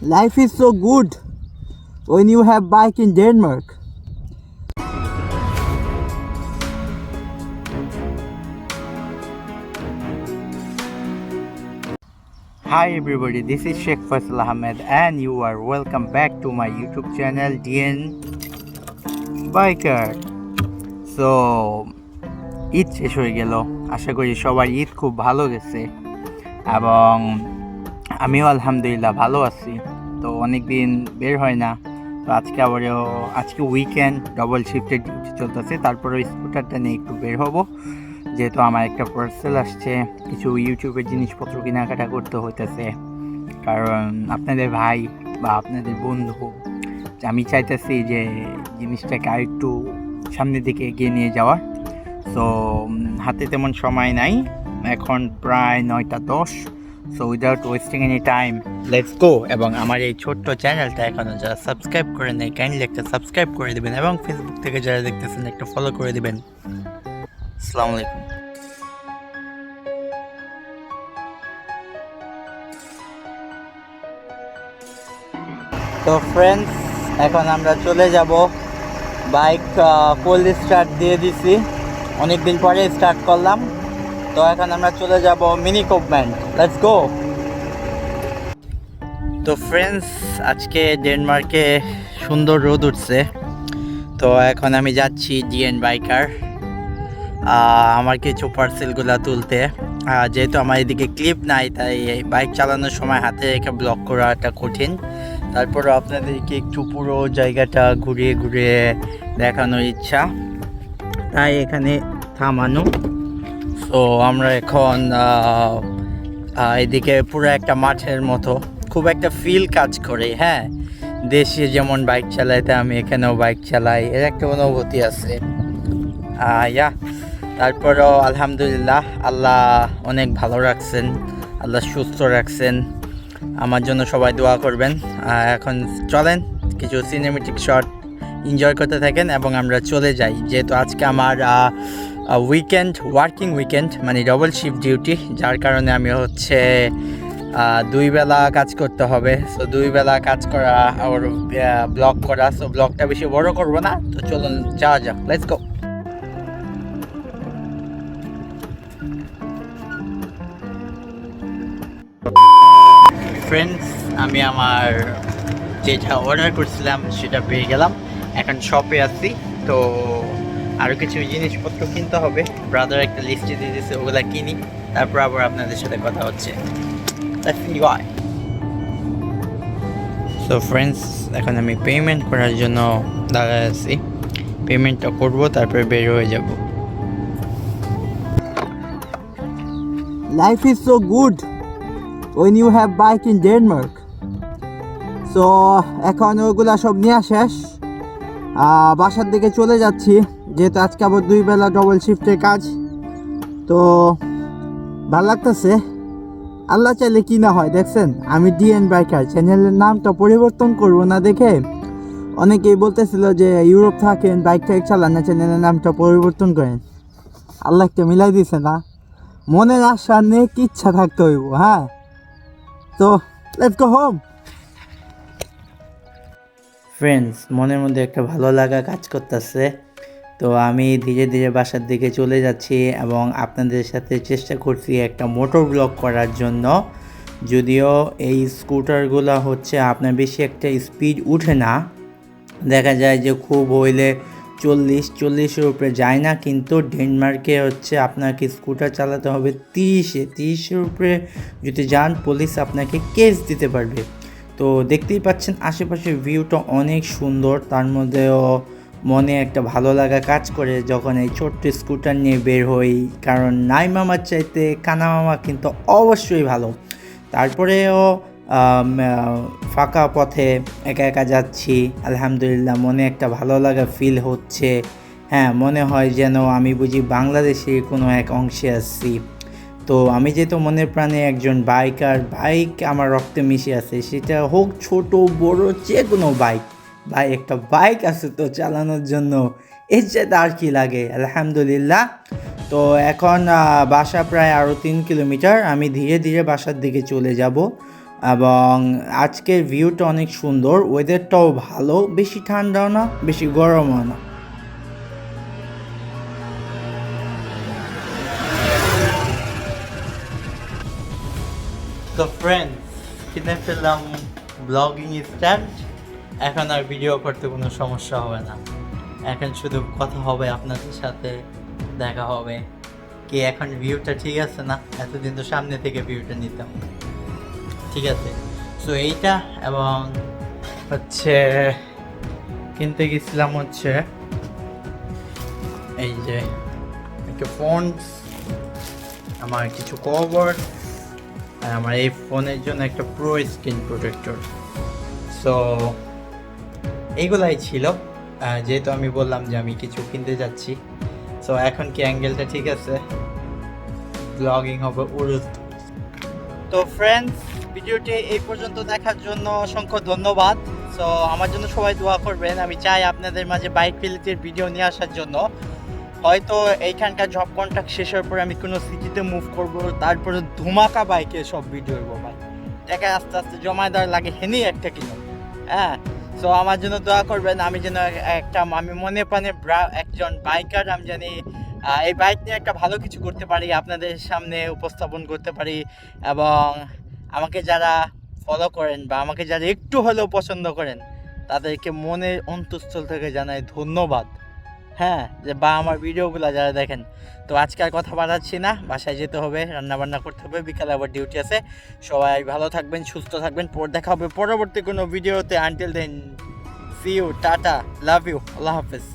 Life is so good when you have bike in Denmark. Hi everybody, this is Sheikh Faisal Ahmed and you are welcome back to my YouTube channel DN Biker. So Eid শেষ হয়ে গেল, আশা করি সবার ঈদ খুব ভালো গেছে এবং আমিও আলহামদুলিল্লাহ ভালো আছি। তো অনেক দিন বের হয় না, তো আজকে উইকেন্ড, ডবল শিফটের ডিউটি চলতেছে, তারপরে স্কুটারটা নিয়ে একটু বের হব, যেহেতু আমার একটা পার্সেল আসছে, কিছু ইউটিউবের জিনিসপত্র কেনাকাটা করতে হইতেছে। কারণ আপনাদের ভাই বা আপনাদের বন্ধু, আমি চাইতেছি যে জিনিসটাকে আর একটু সামনের দিকে এগিয়ে নিয়ে যাওয়ার। সো হাতে তেমন সময় নাই, এখন প্রায় 9:10। So without wasting any time let's go. এবং আমার এই ছোট্ট চ্যানেলটা এখনও যারা সাবস্ক্রাইব করে নেই, কাইন্ডলি একটা সাবস্ক্রাইব করে দেবেন এবং ফেসবুক থেকে যারা দেখতেছেন একটা ফলো করে দেবেন। আসসালামু আলাইকুম। তো ফ্রেন্ডস, এখন আমরা চলে যাব। বাইক ফুল স্টার্ট দিয়ে দিছি, অনেকদিন পরে স্টার্ট করলাম। তো এখন আমরা চলে যাব মিনি কোভমেন্ট। Let's go. তো ফ্রেন্ডস, আজকে ডেনমার্কে সুন্দর রোদ উঠছে। তো এখন আমি যাচ্ছি ডিএন বাইকার, আমার কিছু পার্সেলগুলো তুলতে। যেহেতু আমার এদিকে ক্লিপ নাই, তাই বাইক চালানোর সময় হাতে রেখে ব্লক করাটা কঠিন। তারপরও আপনাদেরকে একটু পুরো জায়গাটা ঘুরিয়ে ঘুরিয়ে দেখানোর ইচ্ছা, তাই এখানে থামানো। তো আমরা এখন এদিকে পুরো একটা মাঠের মতো খুব একটা ফিল কাজ করে। হ্যাঁ, দেশে যেমন বাইক চালাইতে আমি এখানেও বাইক চালাই, এর একটা অনুভূতি আছে। তারপরও আলহামদুলিল্লাহ, আল্লাহ অনেক ভালো রাখছেন, আল্লাহ সুস্থ রাখছেন। আমার জন্য সবাই দোয়া করবেন। এখন চলেন কিছু সিনেমেটিক শট এনজয় করতে থাকেন এবং আমরা চলে যাই। যেহেতু আজকে আমার ওয়ার্কিং উইকেন্ড, মানে ডবল শিফট ডিউটি, যার কারণে আমি হচ্ছে 2 বেলা কাজ করতে হবে। সো 2 বেলা কাজ করা আর ব্লগ করা। সো ব্লগটা বেশি বড় করবো না, তো চলুন যাওয়া যাক। Let's go. ফ্রেন্ডস, আমি আমার যেটা অর্ডার করছিলাম সেটা পেয়ে গেলাম। এখন শপে আছি, তো আরও কিছু জিনিসপত্র কিনতে হবে। ব্রাদার একটা লিস্টে দিয়ে দিয়েছে, ওগুলা কিনি, তারপর আবার আপনাদের সাথে কথা হচ্ছে। সো ফ্রেন্ডস, এখন আমি পেমেন্ট করার জন্য দাঁড়ায় আছি। পেমেন্টটা করবো, তারপরে বের হয়ে যাব। Life is so good when you have bike in Denmark. So এখন ওগুলা সব নিয়ে শেষ, বাসার দিকে চলে যাচ্ছি। যেহেতু আজকে আবার 2 বেলা ডবল শিফটের কাজ, তো ভালো লাগতেছে। আল্লাহ চাইলে কি না হয়। দেখছেন, আমি ডিএন বাইকার চ্যানেলের নামটা পরিবর্তন করব না দেখে অনেকেই বলতেছিল যে ইউরোপ থাকেন, বাইক টাইক চালান না, চ্যানেলের নামটা পরিবর্তন করেন। আল্লাহ একটা মিলাই দিছে না, মনের আশা নিয়ে কি ইচ্ছা থাকতে হইব। হ্যাঁ, তো লেটস গো হোম। ফ্রেন্ডস, মনের মধ্যে একটা ভালো লাগা কাজ করতেছে। তো আমি ধীরে ধীরে বাসার দিকে চলে যাচ্ছি এবং আপনাদের সাথে চেষ্টা করছি একটা মোটর ব্লগ করার জন্য। যদিও এই স্কুটারগুলো হচ্ছে আপনার বেশি একটা স্পিড উঠে না, দেখা যায় যে খুব হইলে 40-40-এর উপরে যায় না, কিন্তু ডেনমার্কে হচ্ছে আপনাকে স্কুটার চালাতে হবে 30-30-এর উপরে যদি যান, পুলিশ আপনাকে কেস দিতে পারবে। তো দেখতেই পাচ্ছেন আশেপাশের ভিউটা অনেক সুন্দর, তার মধ্যেও মনে একটা ভালো লাগা কাজ করে যখন এই ছোট্ট স্কুটার নিয়ে বের হই। কারণ নাই মামার চাইতে কানা মামা কিন্তু অবশ্যই ভালো। তারপরেও ফাঁকা পথে একা একা যাচ্ছি, আলহামদুলিল্লাহ মনে একটা ভালো লাগা ফিল হচ্ছে। হ্যাঁ, মনে হয় যেন আমি বুঝি বাংলাদেশের কোনো এক অংশে আসছি। তো আমি যেহেতু মনের প্রাণে একজন বাইকার, বাইক আমার রক্তে মিশে আছে, সেটা হোক ছোট বড় যে কোনো বাইক। ভাই, একটা বাইক আছে তো চালানোর জন্য, এর চাইতে আর কি লাগে। আলহামদুলিল্লাহ। তো এখন বাসা প্রায় আরও 3 কিলোমিটার, আমি ধীরে ধীরে বাসার দিকে চলে যাব। এবং আজকের ভিউটা অনেক সুন্দর, ওয়েদারটাও ভালো, বেশি ঠান্ডাও না বেশি গরমও না। তো ফ্রেন্ডস, কিনে ফেললাম ব্লগিং স্ট্যান্ড। এখন আর ভিডিও করতে কোনো সমস্যা হবে না, এখন শুধু কথা হবে আপনাদের সাথে, দেখা হবে কি এখন ভিউটা ঠিক আছে না। এতদিন তো সামনে থেকে ভিউটা নিতাম, ঠিক আছে। সো এইটা এবং হচ্ছে কিনতে গেছিলাম হচ্ছে এই যে একটা ফোন, আমার কিছু কভার, আর আমার এই ফোনের জন্য একটা প্রো স্ক্রিন প্রোটেক্টর। সো এইগুলাই ছিল, যেহেতু আমি বললাম যে আমি কিছু কিনতে যাচ্ছি। সো এখন কি অ্যাঙ্গেলটা ঠিক আছে, ব্লগিং হবে উরুস। তো ফ্রেন্ডস, ভিডিওটি এই পর্যন্ত দেখার জন্য অসংখ্য ধন্যবাদ। সো আমার জন্য সবাই দোয়া করবেন। আমি চাই আপনাদের মাঝে বাইক রিলেটেড ভিডিও নিয়ে আসার জন্য। হয়তো এইখানকার জব কন্ট্রাক্ট শেষ হওয়ার পরে আমি কোনো সিটিতে মুভ করব, তারপরে ধুমাকা বাইকে সব ভিডিও হইব ভাই, টাকা আস্তে আস্তে জমা দেওয়ার লাগে হেনি একটা কিনো। হ্যাঁ, সো আমার জন্য দোয়া করবেন, আমি যেন আমি মনে প্রাণে একজন বাইকার, আমি জানি এই বাইক নিয়ে একটা ভালো কিছু করতে পারি, আপনাদের সামনে উপস্থাপন করতে পারি। এবং আমাকে যারা ফলো করেন বা আমাকে যারা একটু হলেও পছন্দ করেন, তাদেরকে মনের অন্তঃস্থল থেকে জানাই ধন্যবাদ। হ্যাঁ, যে বা আমার ভিডিওগুলো যারা দেখেন। তো আজকে আর কথা বাড়াচ্ছি না, বাসায় যেতে হবে, রান্না বান্না করতে হবে, বিকালে আবার ডিউটি আছে। সবাই ভালো থাকবেন, সুস্থ থাকবেন, দেখা হবে পরবর্তী কোনো ভিডিওতে। Until then, see you, tata, love you, আল্লাহ হাফেজ।